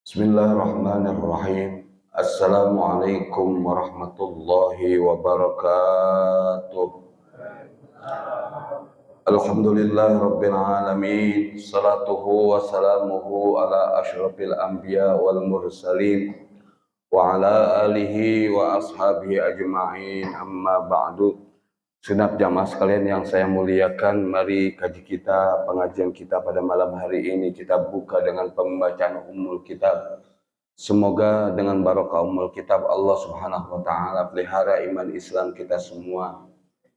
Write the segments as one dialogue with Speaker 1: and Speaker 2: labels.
Speaker 1: Bismillahirrahmanirrahim. Assalamualaikum warahmatullahi wabarakatuh. Alhamdulillah rabbil alamin. Salatuhu wa salamuhu ala asyrafil anbiya wal mursalin wa ala alihi wa ashabihi ajma'in. Amma ba'du. Sunat jamaah sekalian yang saya muliakan, mari kaji kita, pengajian kita pada malam hari ini kita buka dengan pembacaan Ummul Kitab. Semoga dengan barokah Ummul Kitab Allah Subhanahu wa taala pelihara iman Islam kita semua.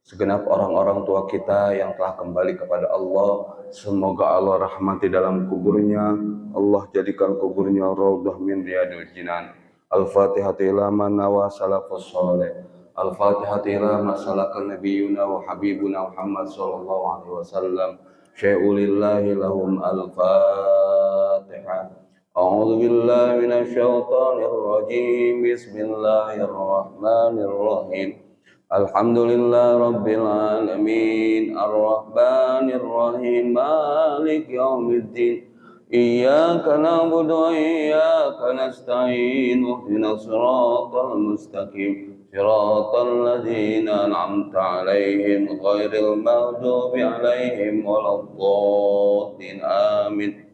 Speaker 1: Segenap orang-orang tua kita yang telah kembali kepada Allah, semoga Allah rahmati dalam kuburnya, Allah jadikan kuburnya raudhah min riyadil jinan. Al-Fatihah ila man nawa salafus saleh. Al-Fatihah ila ma salaka nabiyuna wa habibuna Muhammad sallallahu alaihi wasallam. Syai'ulillahi lahum al-Fatihah. A'udzu billahi minasy syaithanir rajim. Bismillahirrahmanirrahim. Alhamdulillah rabbil alamin. Ar-Rahmanir Rahim. Maliki yaumiddin. Iyyaka na'budu wa iyyaka nasta'in. Ihdinas siratal mustaqim. Siratal ladzina an'amta 'alaihim ghairil maghdubi 'alaihim waladdallin. Amin.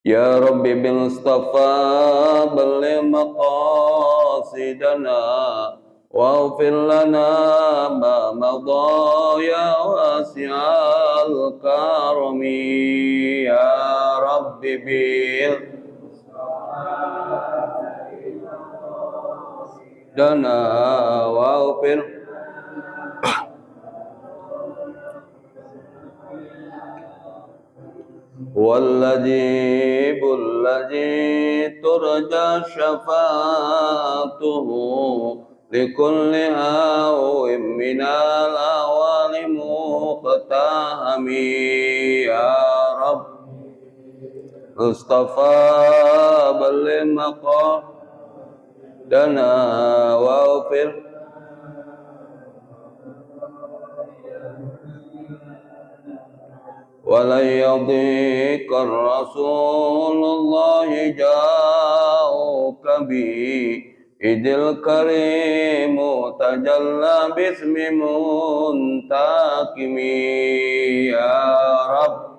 Speaker 1: Ya Rabbi bil Mustafa balligh maqasidana waghfir lana ma madha ya wasi'al karami. Ya Rabbi bil dana waghfir والذي ترجى شفاعته لكل هاو من الأوان مقتهم. يا رب مصطفى بلغ مقاصدنا واغفر ولن يضيق الرسول الله جاءوك به إذ الكريم تجلى باسم منتقم. يا رب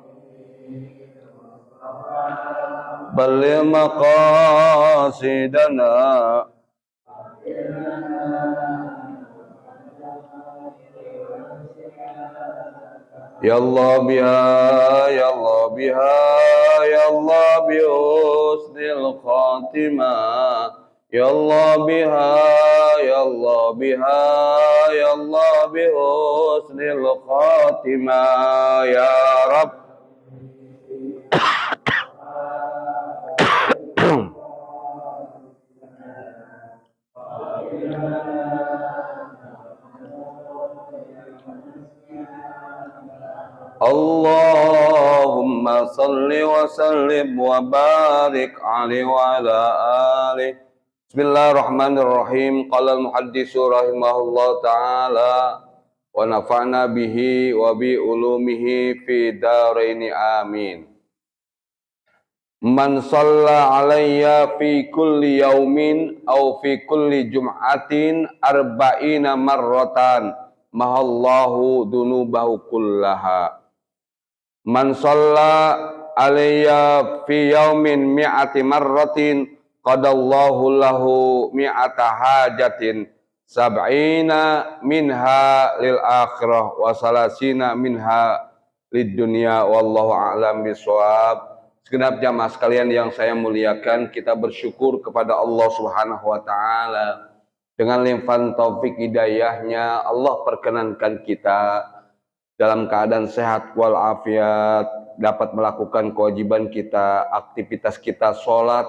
Speaker 1: بلغ مقاصدنا Ya Allah biha, ya Allah biha, ya Allah bi husnil khatimah. Ya Allah biha, ya Allah biha, ya Allah bi husnil khatimah. Ya Rabb Allahumma salli wa sallim wa barik alaihi wa ala alihi. Bismillahirrahmanirrahim. Qala al-muhaddisu rahimahullah ta'ala wa nafa'na bihi wa bi ulumihi fi daraini amin. Man shalla alayya fi kulli yaumin aw fi kulli jum'atin arba'ina marratan mahallahu dunubahu kullaha. Man shalla alayya fi yaumin mi'ati marratin qadallahu lahu mi'ata hajatin sab'ina minha lil akhirah wa salasina minha lid dunya wallahu a'lam bishawab. Segenap jamaah sekalian yang saya muliakan, kita bersyukur kepada Allah Subhanahu wa taala. Dengan limpahan taufik hidayahnya, Allah perkenankan kita dalam keadaan sehat walafiat, dapat melakukan kewajiban kita, aktivitas kita, sholat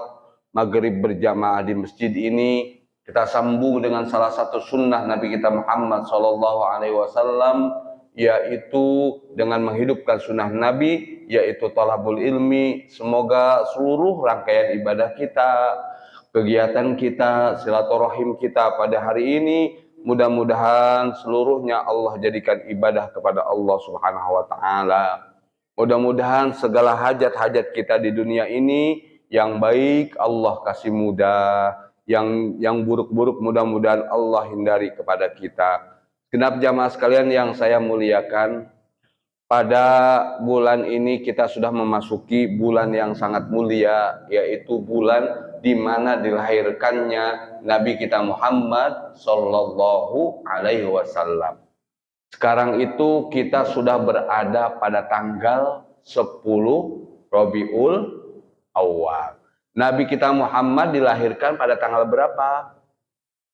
Speaker 1: maghrib berjamaah di masjid ini. Kita sambung dengan salah satu sunnah Nabi kita Muhammad SAW, yaitu dengan menghidupkan sunnah Nabi, yaitu thalabul ilmi. Semoga seluruh rangkaian ibadah kita, kegiatan kita, silaturahim kita pada hari ini, mudah-mudahan seluruhnya Allah jadikan ibadah kepada Allah Subhanahu wa taala. Mudah-mudahan segala hajat-hajat kita di dunia ini yang baik Allah kasih mudah, yang buruk-buruk mudah-mudahan Allah hindari kepada kita. Genap jamaah sekalian yang saya muliakan, pada bulan ini kita sudah memasuki bulan yang sangat mulia, yaitu bulan di mana dilahirkannya Nabi kita Muhammad Sallallahu Alaihi Wasallam. Sekarang itu kita sudah berada pada tanggal 10 Rabiul Awal. Nabi kita Muhammad dilahirkan pada tanggal berapa?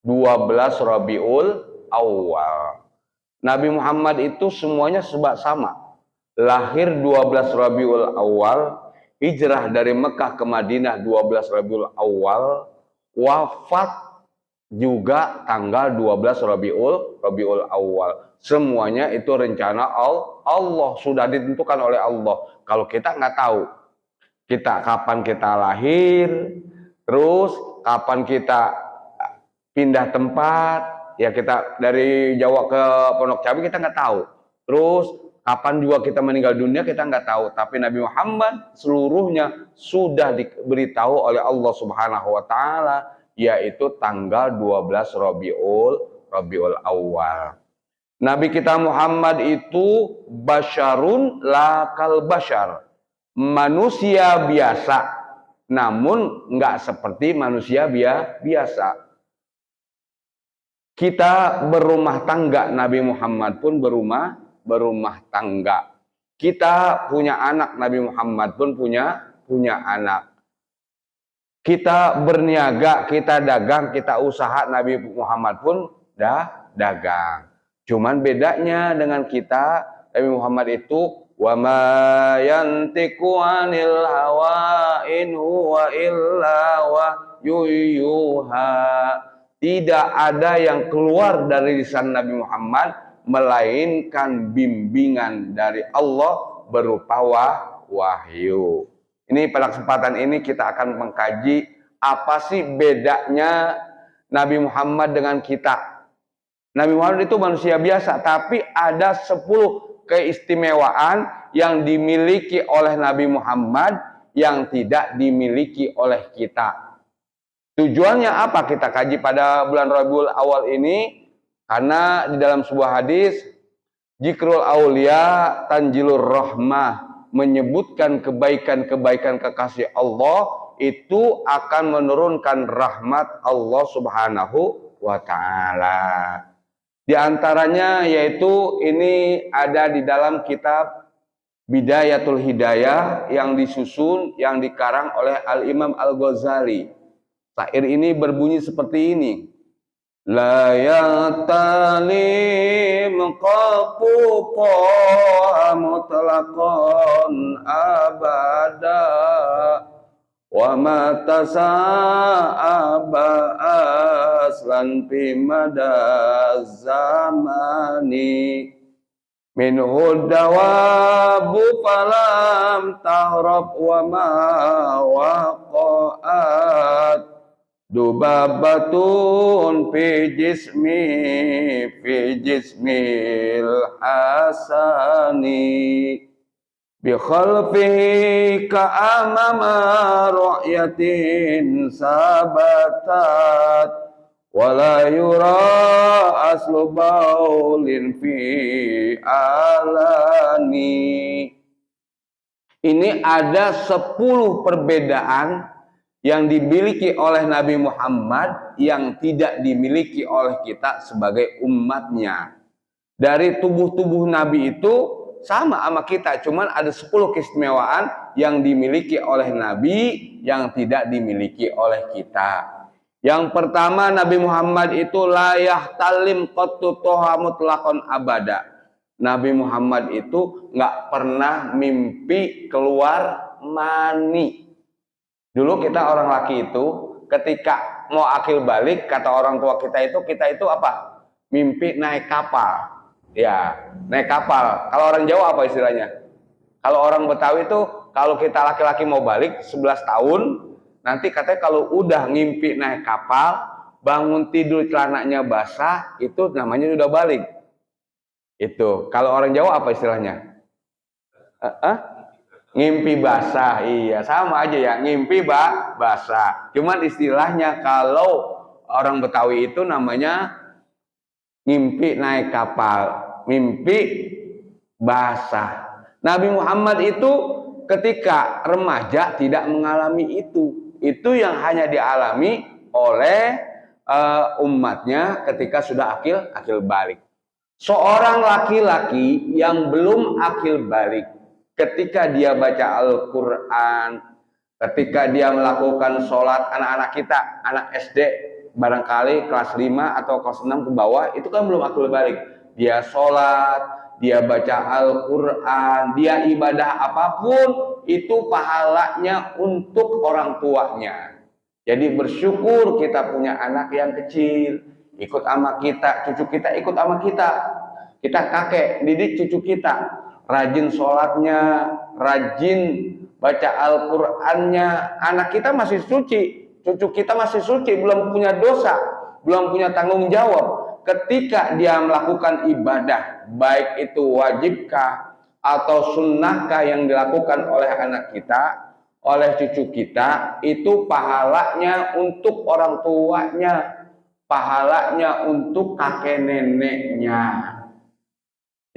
Speaker 1: 12 Rabiul Awal. Nabi Muhammad itu semuanya sama. Lahir 12 Rabiul Awal, hijrah dari Mekah ke Madinah 12 Rabiul Awal, wafat juga tanggal 12 Rabiul Awal. Semuanya itu rencana Allah, sudah ditentukan oleh Allah. Kalau kita nggak tahu kapan kita lahir, terus kapan kita pindah tempat, ya kita dari Jawa ke Pondok Cabe kita nggak tahu. Terus kapan juga kita meninggal dunia kita nggak tahu. Tapi Nabi Muhammad seluruhnya sudah diberitahu oleh Allah Subhanahu Wa Taala, yaitu tanggal 12 Rabiul Awal. Nabi kita Muhammad itu basyarun lakal basyar, manusia biasa, namun nggak seperti manusia biasa. Kita berumah tangga, Nabi Muhammad pun berumah tangga. Kita punya anak, Nabi Muhammad pun punya anak. Kita berniaga, kita dagang, kita usaha, Nabi Muhammad pun dagang. Cuman bedanya dengan kita, Nabi Muhammad itu wa ma yantiqu 'anil hawa in huwa illa wahyuha. Tidak ada yang keluar dari lisan Nabi Muhammad melainkan bimbingan dari Allah berupa wahyu. Ini pada kesempatan ini kita akan mengkaji apa sih bedanya Nabi Muhammad dengan kita. Nabi Muhammad itu manusia biasa, tapi ada 10 keistimewaan yang dimiliki oleh Nabi Muhammad yang tidak dimiliki oleh kita. Tujuannya apa kita kaji pada bulan Rabiul Awal ini? Karena di dalam sebuah hadis, Zikrul Aulia Tanjilur Rahmah, menyebutkan kebaikan-kebaikan kekasih Allah itu akan menurunkan rahmat Allah Subhanahu wa Ta'ala. Di antaranya yaitu ini ada di dalam kitab Bidayatul Hidayah yang disusun, yang dikarang oleh Al-Imam Al-Ghazali. Syair ini berbunyi seperti ini. La yatalim qafuqa mutlaqan abada wa ma tasa'aba aslan fi madaz zamani minhu dawabu falam tahrab wa ma waqa'at dubabatun fi jismil hasani bi khalfihi ka'amama ru'yatin sabatat wala yura aslu baulin fi alani. Ini ada 10 perbedaan yang dimiliki oleh Nabi Muhammad yang tidak dimiliki oleh kita sebagai umatnya. Dari tubuh-tubuh Nabi itu sama kita, cuman ada 10 keistimewaan yang dimiliki oleh Nabi yang tidak dimiliki oleh kita. Yang pertama, Nabi Muhammad itu la yahtalim qattu toha mutlaqan abada. Nabi Muhammad itu nggak pernah mimpi keluar mani. Dulu kita orang laki itu ketika mau akil balik, kata orang tua kita itu apa? Mimpi naik kapal. Ya, naik kapal. Kalau orang Jawa apa istilahnya? Kalau orang Betawi itu kalau kita laki-laki mau balik 11 tahun, nanti katanya kalau udah ngimpi naik kapal, bangun tidur celananya basah, itu namanya udah balik. Itu. Kalau orang Jawa apa istilahnya? Ngimpi basah, iya sama aja ya, ngimpi basah. Cuman istilahnya kalau orang Betawi itu namanya ngimpi naik kapal, mimpi basah. Nabi Muhammad itu ketika remaja tidak mengalami itu. Itu yang hanya dialami oleh umatnya ketika sudah akil balik. Seorang laki-laki yang belum akil balik, ketika dia baca Al-Quran, ketika dia melakukan sholat, anak-anak kita, anak SD, barangkali kelas 5 atau kelas 6 ke bawah, itu kan belum akil balik. Dia sholat, dia baca Al-Quran, dia ibadah apapun, itu pahalanya untuk orang tuanya. Jadi bersyukur kita punya anak yang kecil, ikut sama kita, cucu kita ikut sama kita. Kita kakek, didik cucu kita. Rajin sholatnya, rajin baca Al-Qur'annya. Anak kita masih suci, cucu kita masih suci, belum punya dosa, belum punya tanggung jawab. Ketika dia melakukan ibadah, baik itu wajibkah atau sunnahkah yang dilakukan oleh anak kita, oleh cucu kita, itu pahalanya untuk orang tuanya, pahalanya untuk kakek neneknya.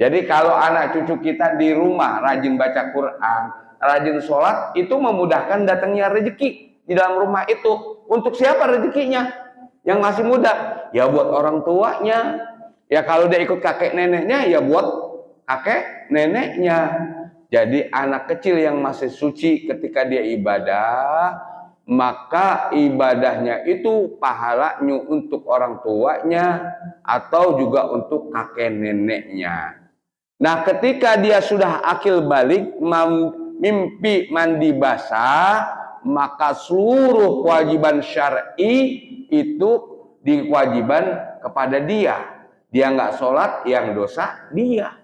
Speaker 1: Jadi kalau anak cucu kita di rumah rajin baca Quran, rajin sholat, itu memudahkan datangnya rezeki di dalam rumah itu. Untuk siapa rezekinya? Yang masih muda, ya buat orang tuanya. Ya kalau dia ikut kakek neneknya, ya buat kakek neneknya. Jadi anak kecil yang masih suci ketika dia ibadah, maka ibadahnya itu pahalanya untuk orang tuanya atau juga untuk kakek neneknya. Nah, ketika dia sudah akil balik, mimpi mandi basah, maka seluruh kewajiban syar'i itu diwajiban kepada dia. Dia nggak sholat, yang dosa dia.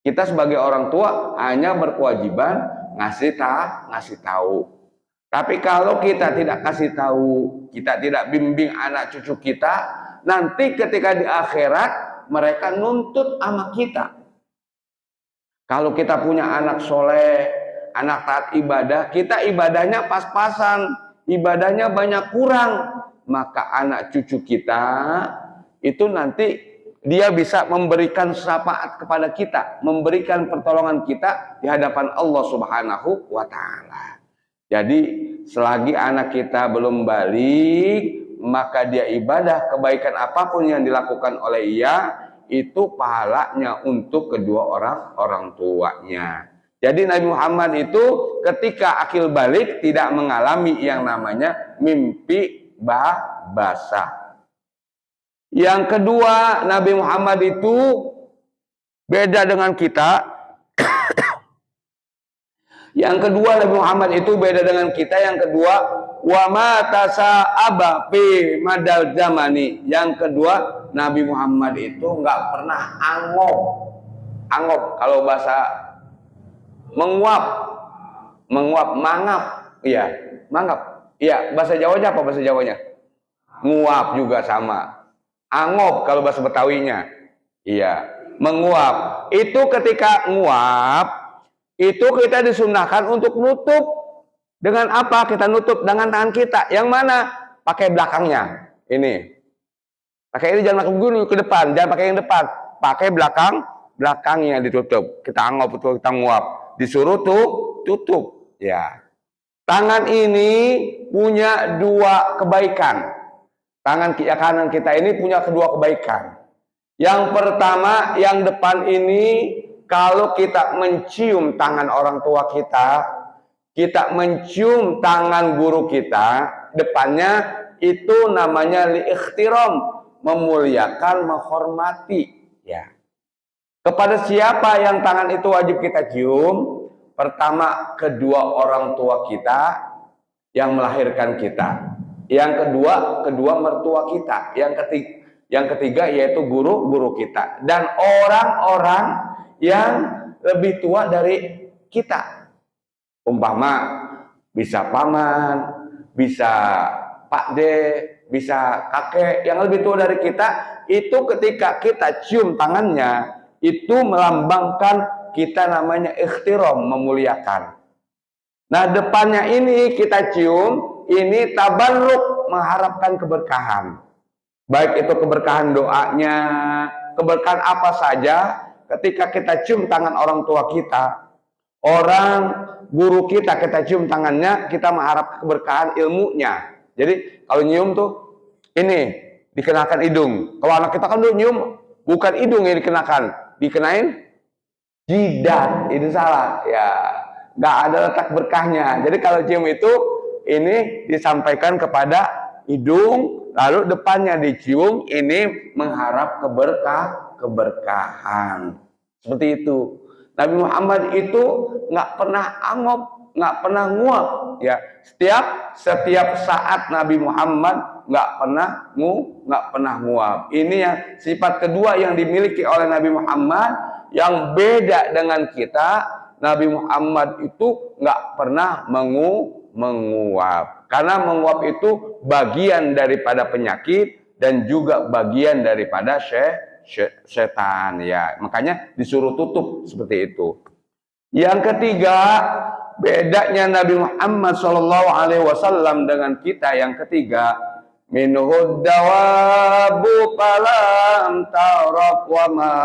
Speaker 1: Kita sebagai orang tua hanya berkewajiban ngasih tahu. Tapi kalau kita tidak kasih tahu, kita tidak bimbing anak cucu kita, nanti ketika di akhirat mereka nuntut sama kita. Kalau kita punya anak soleh, anak taat ibadah, kita ibadahnya pas-pasan, ibadahnya banyak kurang, maka anak cucu kita itu nanti dia bisa memberikan syafaat kepada kita, memberikan pertolongan kita di hadapan Allah Subhanahu wa Ta'ala. Jadi selagi anak kita belum balik, maka dia ibadah kebaikan apapun yang dilakukan oleh ia, itu pahalanya untuk kedua orang tuanya. Jadi Nabi Muhammad itu ketika akil balik tidak mengalami yang namanya mimpi basah. Yang kedua, Nabi Muhammad itu beda dengan kita. Yang kedua, Nabi Muhammad itu beda dengan kita. Yang kedua, wa ma tasa'aba fi madal zamani. Yang kedua, Nabi Muhammad itu nggak pernah angop. Angop kalau bahasa menguap, mangap. Iya, mangap. Iya, bahasa Jawanya apa bahasa Jawanya? Nguap juga sama. Angop kalau bahasa Betawinya. Iya, menguap. Itu ketika nguap, itu kita disunahkan untuk nutup. Dengan apa kita nutup? Dengan tangan kita. Yang mana? Pakai belakangnya. Ini. Pakai ini, jangan pakai gini ke depan. Jangan pakai yang depan. Pakai belakangnya ditutup. Kita angop, kita nguap. Disuruh tutup. Ya. Tangan ini punya dua kebaikan. Tangan kanan kita ini punya kedua kebaikan. Yang pertama, yang depan ini, kalau kita mencium tangan orang tua kita mencium tangan guru kita, depannya itu namanya liikhtiram, memuliakan, menghormati. Ya. Kepada siapa yang tangan itu wajib kita cium? Pertama, kedua orang tua kita yang melahirkan kita. Yang kedua mertua kita. Yang ketiga yaitu guru kita. Dan orang-orang yang lebih tua dari kita. Umpama bisa paman, bisa Pak D, bisa kakek yang lebih tua dari kita. Itu ketika kita cium tangannya, itu melambangkan kita namanya ikhtiram, memuliakan. Nah, depannya ini kita cium, ini tabarruk, mengharapkan keberkahan. Baik itu keberkahan doanya, keberkahan apa saja, ketika kita cium tangan orang tua kita, orang guru kita cium tangannya, kita mengharap keberkahan ilmunya. Jadi kalau nyium tuh ini dikenakan hidung. Kalau anak kita kan dulu nyium bukan hidung yang dikenakan, dikenain jidat. Itu salah ya, nggak ada letak berkahnya. Jadi kalau cium itu ini disampaikan kepada hidung, lalu depannya dicium, ini mengharap keberkahan. Seperti itu. Nabi Muhammad itu nggak pernah angop, nggak pernah nguap. Ya, setiap saat Nabi Muhammad nggak pernah nguap. Ini yang sifat kedua yang dimiliki oleh Nabi Muhammad yang beda dengan kita. Nabi Muhammad itu nggak pernah menguap. Karena menguap itu bagian daripada penyakit dan juga bagian daripada setan ya, makanya disuruh tutup seperti itu. Yang ketiga, bedanya Nabi Muhammad SAW dengan kita yang ketiga, minhud dawabu falam taraf wa ma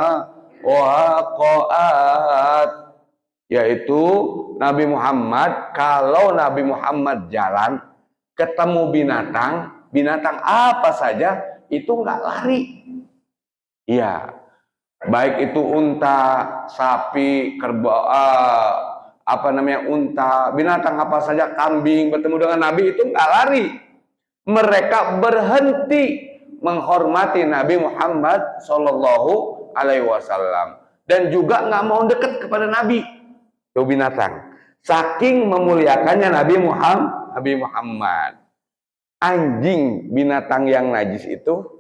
Speaker 1: waqa'at, yaitu Nabi Muhammad, kalau Nabi Muhammad jalan ketemu binatang apa saja itu nggak lari. Iya, baik itu unta, sapi, kerbau, unta, binatang apa saja, kambing, bertemu dengan Nabi itu nggak lari. Mereka berhenti menghormati Nabi Muhammad Shallallahu Alaihi Wasallam dan juga nggak mau dekat kepada Nabi. Itu binatang. Saking memuliakannya Nabi Muhammad. Anjing, binatang yang najis itu,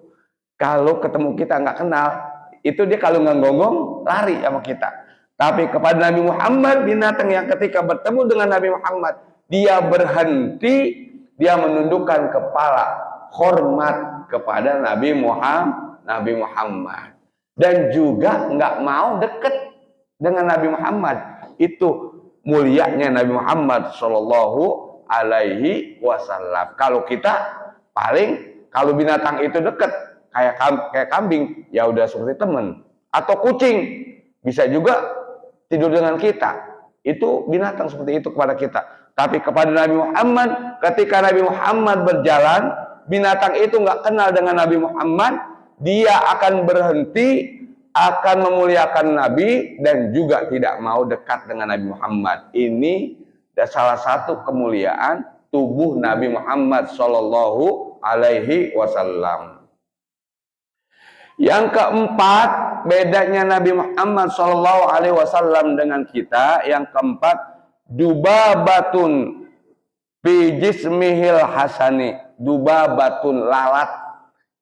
Speaker 1: kalau ketemu kita nggak kenal, itu dia kalau nggak gonggong lari sama kita. Tapi kepada Nabi Muhammad, binatang yang ketika bertemu dengan Nabi Muhammad, dia berhenti, dia menundukkan kepala, hormat kepada Nabi Muhammad, dan juga nggak mau dekat dengan Nabi Muhammad. Itu mulianya Nabi Muhammad Shallallahu Alaihi Wasallam. Kalau kita paling, kalau binatang itu dekat, kayak kambing, ya udah seperti teman. Atau kucing bisa juga tidur dengan kita. Itu binatang seperti itu kepada kita. Tapi kepada Nabi Muhammad, ketika Nabi Muhammad berjalan, binatang itu nggak kenal dengan Nabi Muhammad, dia akan berhenti, akan memuliakan Nabi, dan juga tidak mau dekat dengan Nabi Muhammad. Ini salah satu kemuliaan tubuh Nabi Muhammad Shallallahu Alaihi Wasallam. Yang keempat, bedanya Nabi Muhammad SAW dengan kita. Yang keempat, dubabatun fi jismihil hasani. Dubabatun, lalat.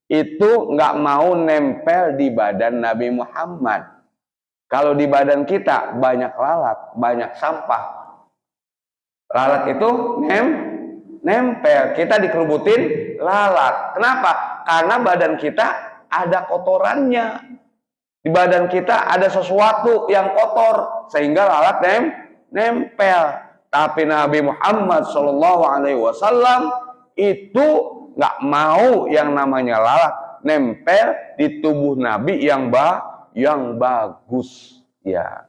Speaker 1: Itu nggak mau nempel di badan Nabi Muhammad. Kalau di badan kita banyak lalat, banyak sampah. Lalat itu nempel. Kita dikerubutin lalat. Kenapa? Karena badan kita ada kotorannya. Di badan kita ada sesuatu yang kotor sehingga lalat nempel. Tapi Nabi Muhammad SAW itu nggak mau yang namanya lalat nempel di tubuh Nabi yang bagus ya.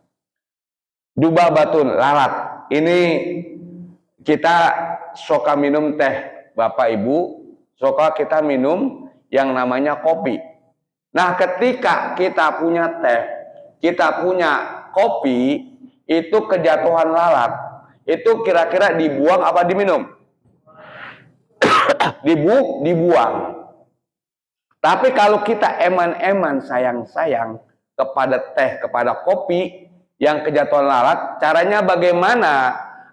Speaker 1: Dubabatun, lalat. Ini kita suka minum teh, Bapak Ibu, suka kita minum yang namanya kopi. Nah, ketika kita punya teh, kita punya kopi, itu kejatuhan lalat, itu kira-kira dibuang apa diminum? Dibuang. Tapi kalau kita eman-eman, sayang-sayang kepada teh, kepada kopi yang kejatuhan lalat, caranya bagaimana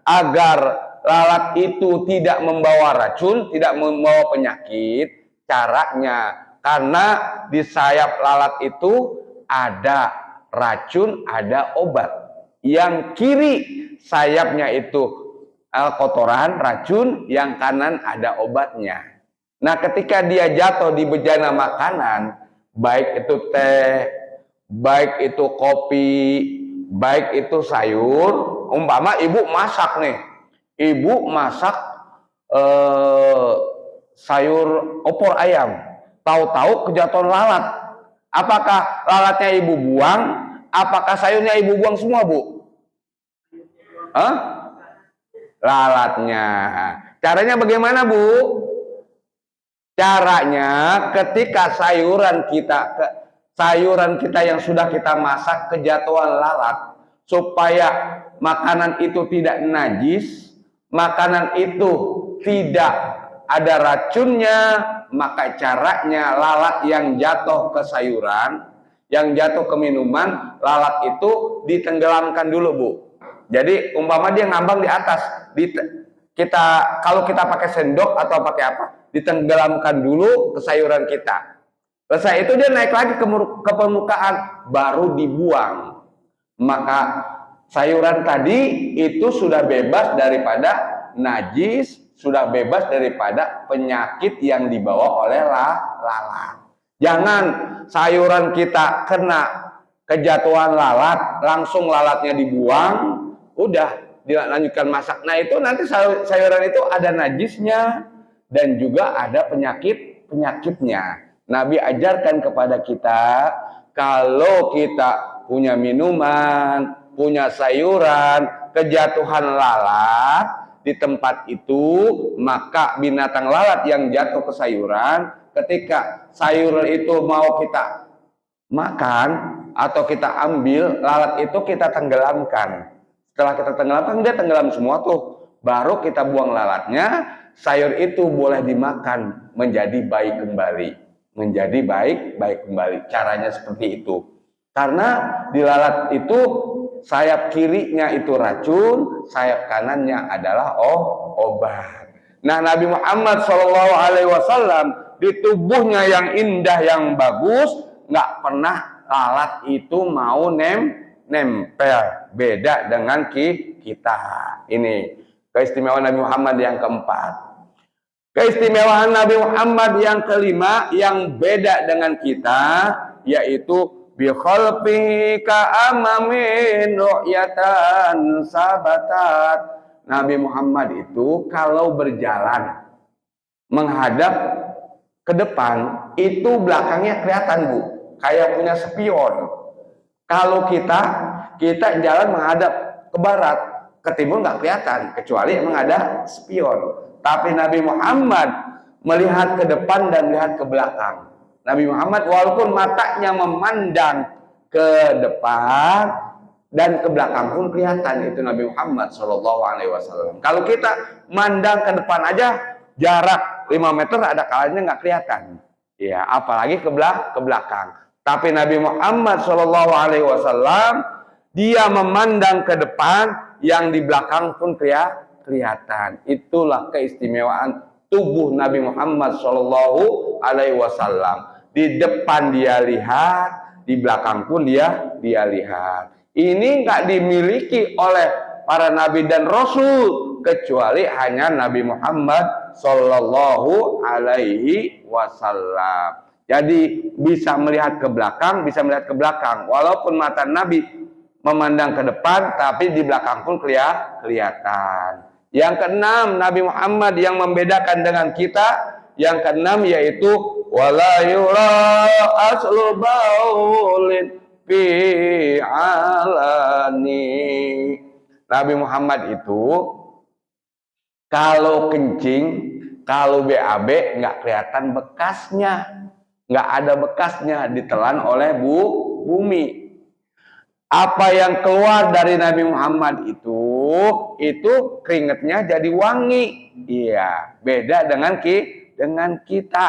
Speaker 1: agar lalat itu tidak membawa racun, tidak membawa penyakit? Caranya, karena di sayap lalat itu ada racun, ada obat. Yang kiri sayapnya itu kotoran, racun, yang kanan ada obatnya. Nah, ketika dia jatuh di bejana makanan, baik itu teh, baik itu kopi, baik itu sayur, umpama ibu masak nih, Ibu masak sayur opor ayam, tahu-tahu kejatuhan lalat. Apakah lalatnya ibu buang? Apakah sayurnya ibu buang semua, Bu? Hah? Lalatnya. Caranya bagaimana, Bu? Caranya ketika sayuran kita yang sudah kita masak kejatuhan lalat, supaya makanan itu tidak najis, makanan itu tidak ada racunnya, maka caranya lalat yang jatuh ke sayuran, yang jatuh ke minuman, lalat itu ditenggelamkan dulu, Bu. Jadi umpama dia ngambang di atas, kalau kita pakai sendok atau pakai apa, ditenggelamkan dulu ke sayuran kita. Selesai itu dia naik lagi ke permukaan, baru dibuang. Maka sayuran tadi itu sudah bebas daripada najis, sudah bebas daripada penyakit yang dibawa oleh lalat. Jangan sayuran kita kena kejatuhan lalat, langsung lalatnya dibuang, udah dilanjutkan masak. Nah itu nanti sayuran itu ada najisnya dan juga ada penyakitnya. Nabi ajarkan kepada kita, kalau kita punya minuman, punya sayuran, kejatuhan lalat di tempat itu, maka binatang lalat yang jatuh ke sayuran, ketika sayuran itu mau kita makan atau kita ambil, lalat itu kita tenggelamkan. Setelah kita tenggelamkan, dia tenggelam semua tuh. Baru kita buang lalatnya, sayur itu boleh dimakan, menjadi baik kembali. Menjadi baik kembali. Caranya seperti itu. Karena di lalat itu, sayap kirinya itu racun, sayap kanannya adalah obat. Nah, Nabi Muhammad SAW di tubuhnya yang indah, yang bagus, nggak pernah lalat itu mau nempel. Beda dengan kita. Ini keistimewaan Nabi Muhammad yang keempat. Keistimewaan Nabi Muhammad yang kelima yang beda dengan kita, yaitu bi khalfi ka amamin ru'yatan sabatat. Nabi Muhammad itu kalau berjalan menghadap ke depan, itu belakangnya kelihatan, Bu, kayak punya spion. Kalau kita jalan menghadap ke barat, ke timur nggak kelihatan, kecuali emang ada spion. Tapi Nabi Muhammad melihat ke depan dan melihat ke belakang. Nabi Muhammad walaupun matanya memandang ke depan dan ke belakang pun kelihatan, itu Nabi Muhammad SAW. Kalau kita mandang ke depan aja, jarak 5 meter ada kalanya nggak kelihatan. Ya, apalagi ke belakang. Tapi Nabi Muhammad SAW dia memandang ke depan, yang di belakang pun kelihatan. Itulah keistimewaan tubuh Nabi Muhammad SAW. Di depan dia lihat, di belakang pun dia lihat. Ini nggak dimiliki oleh para nabi dan rasul kecuali hanya Nabi Muhammad Sallallahu Alaihi Wasallam. Jadi bisa melihat ke belakang, bisa melihat ke belakang. Walaupun mata Nabi memandang ke depan, tapi di belakang pun kelihatan. Yang keenam, Nabi Muhammad yang membedakan dengan kita, yang keenam yaitu wala yura aslu baulin fi alani. Nabi Muhammad itu kalau kencing, kalau BAB nggak kelihatan bekasnya. Nggak ada bekasnya, ditelan oleh bumi. Apa yang keluar dari Nabi Muhammad itu keringatnya jadi wangi. Iya, beda dengan kita.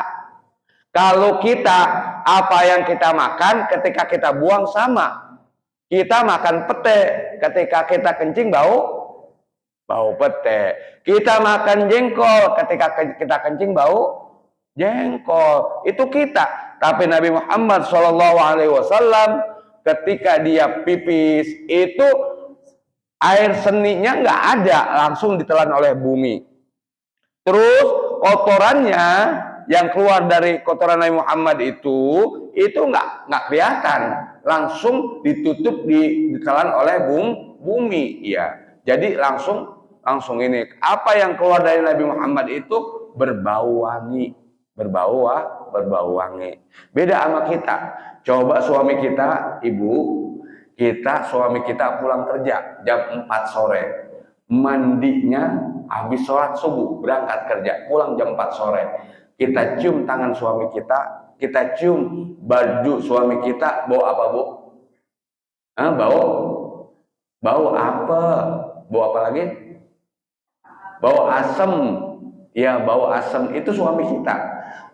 Speaker 1: Kalau kita, apa yang kita makan ketika kita buang sama. Kita makan pete, ketika kita kencing bau pete. Kita makan jengkol, ketika kita kencing bau jengkol. Itu kita. Tapi Nabi Muhammad SAW ketika dia pipis itu air seninya nggak ada, langsung ditelan oleh bumi. Terus kotorannya yang keluar dari kotoran Nabi Muhammad itu nggak kelihatan, langsung ditutup, ditelan oleh bumi. Ya, jadi langsung langsung ini. Apa yang keluar dari Nabi Muhammad itu berbau wangi, berbau wangi. Beda sama kita. Coba suami kita, ibu, suami kita pulang kerja jam 4 sore. Mandinya habis sholat subuh, berangkat kerja, pulang jam 4 sore. Kita cium tangan suami kita cium baju suami kita, bau apa, Bu? Bau apa? Bau apa lagi? Bau asem. Ya, bau asem itu suami kita.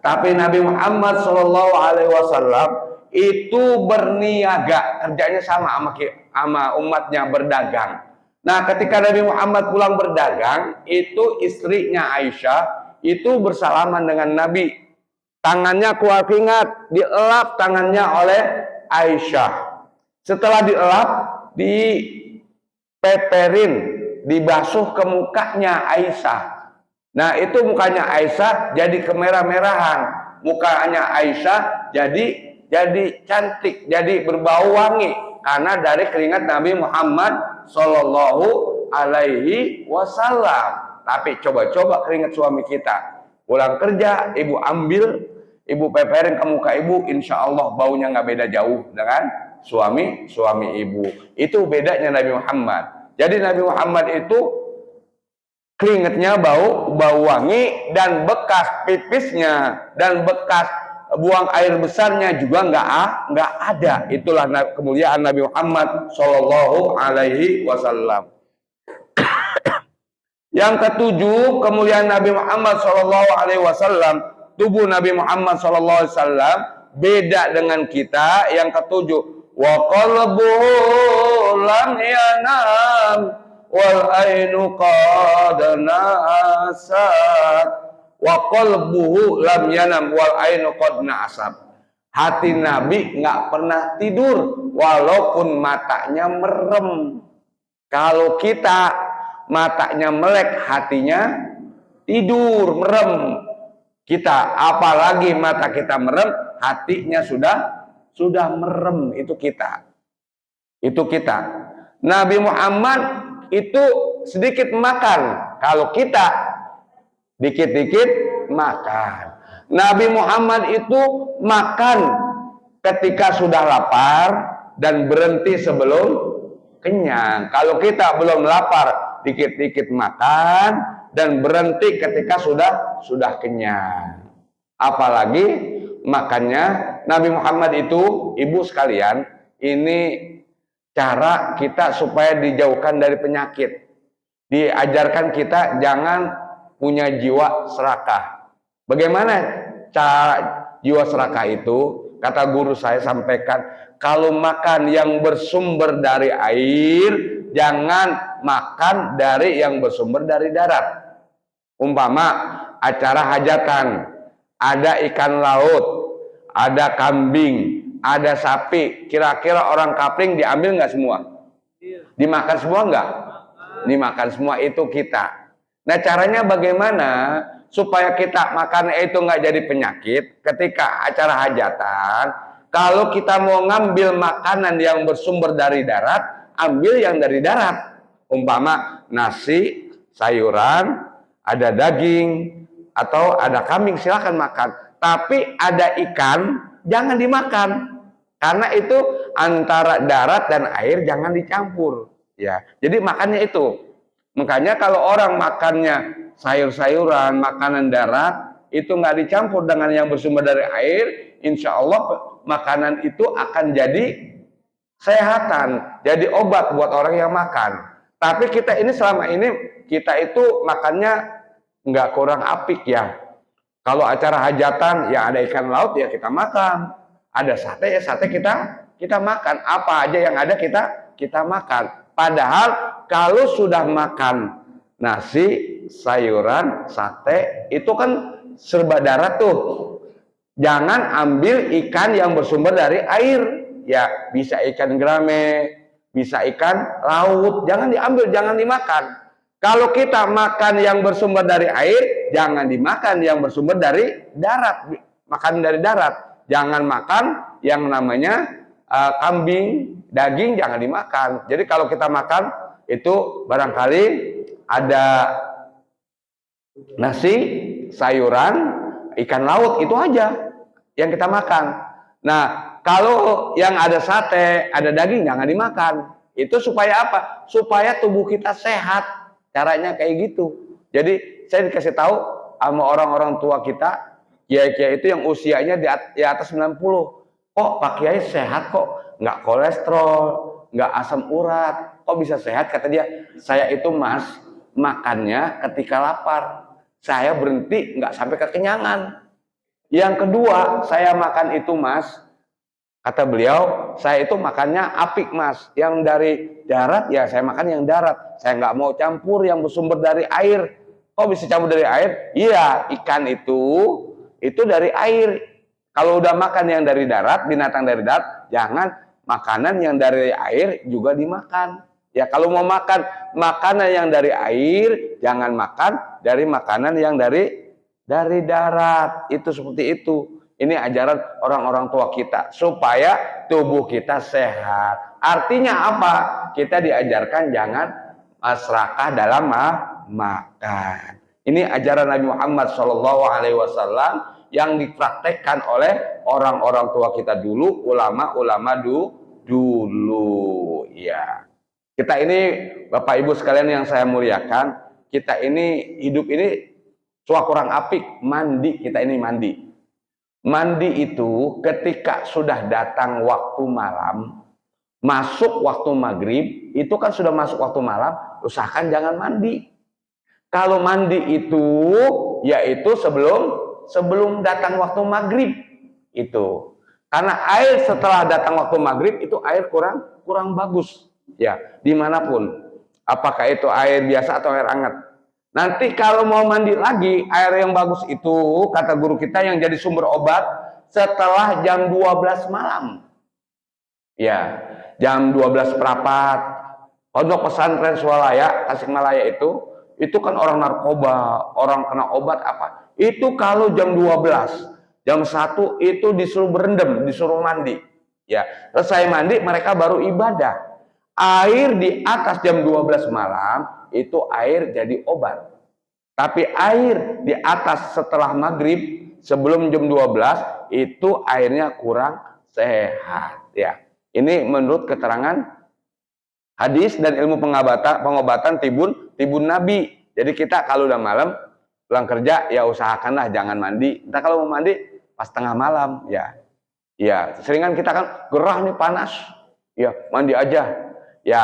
Speaker 1: Tapi Nabi Muhammad SAW itu berniaga, kerjanya sama umatnya, berdagang. Nah, ketika Nabi Muhammad pulang berdagang, itu istrinya Aisyah itu bersalaman dengan Nabi. Tangannya keluar keringat, dielap tangannya oleh Aisyah. Setelah dielap, dipeperin, dibasuh ke mukanya Aisyah. Nah, itu mukanya Aisyah jadi kemerah-merahan. Mukanya Aisyah jadi cantik, jadi berbau wangi karena dari keringat Nabi Muhammad Sallallahu Alaihi Wasallam. Tapi coba keringat suami kita, pulang kerja ibu ambil, ibu peperin ke muka ibu, insya Allah baunya nggak beda jauh dengan suami ibu. Itu bedanya Nabi Muhammad. Jadi Nabi Muhammad itu keringatnya bau wangi, dan bekas pipisnya dan bekas buang air besarnya juga nggak ada. Itulah kemuliaan Nabi Muhammad Shallallahu Alaihi Wasallam. Yang ketujuh, kemuliaan Nabi Muhammad Shallallahu Alaihi Wasallam. Tubuh Nabi Muhammad Shallallahu Alaihi Wasallam beda dengan kita. Yang ketujuh, wa qalbuhu lam yanam wal ainu qad nasat. Wa qalbuhu lam yanam wal ainu qad nasat. Hati Nabi nggak pernah tidur walaupun matanya merem. Kalau kita matanya melek, hatinya tidur, merem. Kita apalagi mata kita merem, hatinya sudah merem. Itu kita. Nabi Muhammad itu sedikit makan, kalau kita dikit-dikit makan. Nabi Muhammad itu makan ketika sudah lapar dan berhenti sebelum kenyang. Kalau kita belum lapar, dikit-dikit makan dan berhenti ketika sudah kenyang. Apalagi makannya Nabi Muhammad itu, ibu sekalian, ini cara kita supaya dijauhkan dari penyakit. Diajarkan kita jangan punya jiwa serakah. Bagaimana cara jiwa serakah itu? Kata guru saya sampaikan, kalau makan yang bersumber dari air, jangan makan dari yang bersumber dari darat. Umpama acara hajatan, ada ikan laut, ada kambing, ada sapi, kira-kira orang kapling diambil nggak semua? Dimakan semua nggak? Dimakan semua, itu kita. Nah, caranya bagaimana supaya kita makan itu nggak jadi penyakit? Ketika acara hajatan, kalau kita mau ngambil makanan yang bersumber dari darat, ambil yang dari darat. Umpama nasi, sayuran, ada daging, atau ada kambing, silakan makan. Tapi ada ikan, jangan dimakan. Karena itu antara darat dan air jangan dicampur. Ya, jadi makannya itu. Makanya kalau orang makannya sayur-sayuran, makanan darat, itu nggak dicampur dengan yang bersumber dari air, insya Allah makanan itu akan jadi sehatan, jadi obat buat orang yang makan. Tapi kita ini selama ini, kita itu makannya nggak kurang apik ya. Kalau acara hajatan, ya ada ikan laut, ya kita makan. Ada sate, ya sate kita makan. Apa aja yang ada kita makan. Padahal kalau sudah makan nasi, sayuran, sate, itu kan serba darat tuh. Jangan ambil ikan yang bersumber dari air. Ya, bisa ikan gerame, bisa ikan laut. Jangan diambil, jangan dimakan. Kalau kita makan yang bersumber dari air, jangan dimakan yang bersumber dari darat. Makan dari darat. Jangan makan yang namanya kambing, daging, jangan dimakan. Jadi kalau kita makan itu barangkali ada nasi, sayuran, ikan laut, itu aja yang kita makan. Nah, kalau yang ada sate, ada daging, jangan dimakan. Itu supaya apa? Supaya tubuh kita sehat. Caranya kayak gitu. Jadi saya dikasih tahu sama orang-orang tua kita, kiai-kiai itu yang usianya di atas 90. Kok Pak Kiai sehat kok? Nggak kolesterol, nggak asam urat. Kok bisa sehat? Kata dia, saya itu Mas, makannya ketika lapar. Saya berhenti nggak sampai kekenyangan. Yang kedua, saya makan itu Mas, kata beliau, saya itu makannya apik Mas. Yang dari darat ya saya makan yang darat. Saya nggak mau campur yang bersumber dari air. Kok bisa campur dari air? Iya, ikan itu dari air. Kalau udah makan yang dari darat, binatang dari darat, jangan makanan yang dari air juga dimakan. Ya kalau mau makan makanan yang dari air, jangan makan dari makanan yang dari darat. Itu seperti itu. Ini ajaran orang-orang tua kita supaya tubuh kita sehat. Artinya apa? Kita diajarkan jangan masrakah dalam makan. Ini ajaran Nabi Muhammad SAW yang dipraktekkan oleh orang-orang tua kita dulu, ulama-ulama dulu. Ya, kita ini Bapak Ibu sekalian yang saya muliakan, kita ini hidup ini suah kurang apik, mandi, kita ini mandi. Mandi itu ketika sudah datang waktu malam, masuk waktu maghrib, itu kan sudah masuk waktu malam, usahakan jangan mandi. Kalau mandi itu, yaitu sebelum datang waktu maghrib itu. Karena air setelah datang waktu maghrib itu air kurang bagus. Ya, dimanapun. Apakah itu air biasa atau air hangat. Nanti kalau mau mandi lagi, air yang bagus itu, kata guru kita yang jadi sumber obat, setelah jam 12 malam. Ya, jam 12 perapat. Pondok pesantren Swalaya, Tasikmalaya itu kan orang narkoba, orang kena obat apa. Itu kalau jam 12, jam 1 itu disuruh berendam, disuruh mandi. Ya, selesai mandi mereka baru ibadah. Air di atas jam 12 malam itu air jadi obat. Tapi air di atas setelah maghrib sebelum jam 12 itu airnya kurang sehat. Ya, ini menurut keterangan hadis dan ilmu pengobatan tibun Nabi. Jadi kita kalau udah malam pulang kerja ya usahakanlah jangan mandi. Kita kalau mau mandi pas tengah malam ya. Ya, seringan kita kan gerah nih panas. Ya, mandi aja. Ya,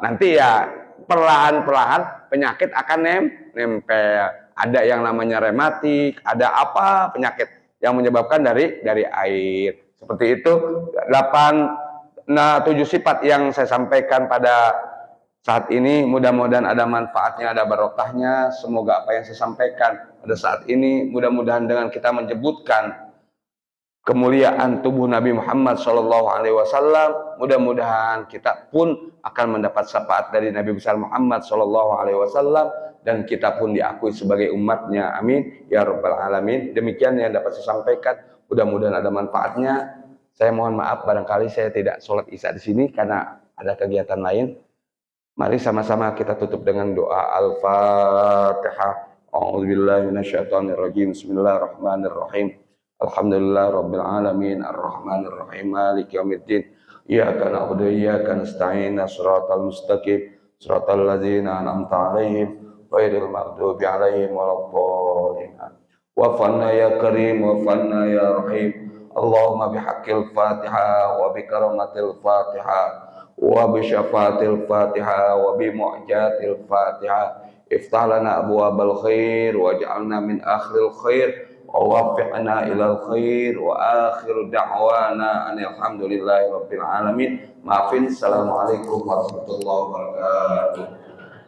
Speaker 1: nanti ya perlahan-perlahan penyakit akan nempel. Ada yang namanya rematik, ada apa penyakit yang menyebabkan dari air. Seperti itu 7 sifat yang saya sampaikan pada saat ini, mudah-mudahan ada manfaatnya, ada barokahnya. Semoga apa yang saya sampaikan pada saat ini, mudah-mudahan dengan kita menyebutkan kemuliaan tubuh Nabi Muhammad SAW, mudah-mudahan kita pun akan mendapat syafaat dari Nabi besar Muhammad SAW, dan kita pun diakui sebagai umatnya. Amin ya rabbal alamin. Demikian yang dapat saya sampaikan, mudah-mudahan ada manfaatnya. Saya mohon maaf barangkali saya tidak sholat isya di sini karena ada kegiatan lain. Mari sama-sama kita tutup dengan doa Al-Fatihah. A'udzubillahi minasyaitonirrajim. Bismillahirrahmanirrahim. Alhamdulillah rabbil alamin arrahmanir rahim maliki yaumiddin. Iyyaka na'budu wa iyyaka nasta'in. Shiratal mustaqim shiratal ladzina an'amta 'alaihim ghairil maghdubi 'alaihim waladdallin. Wa fanna ya karim wa fanna ya rahim. Allahumma bihaqqil Fatihah wa bi karamatil Fatihah wa bi syafaatil Fatihah wa bi mu'jatil Fatihah. Iftah lana abwaabal khair waj'alna min akhlil khair. ووفقنا إلى الخير وآخر دعوانا أن الحمد لله رب العالمين. Maafin. Assalamualaikum warahmatullahi wabarakatuh.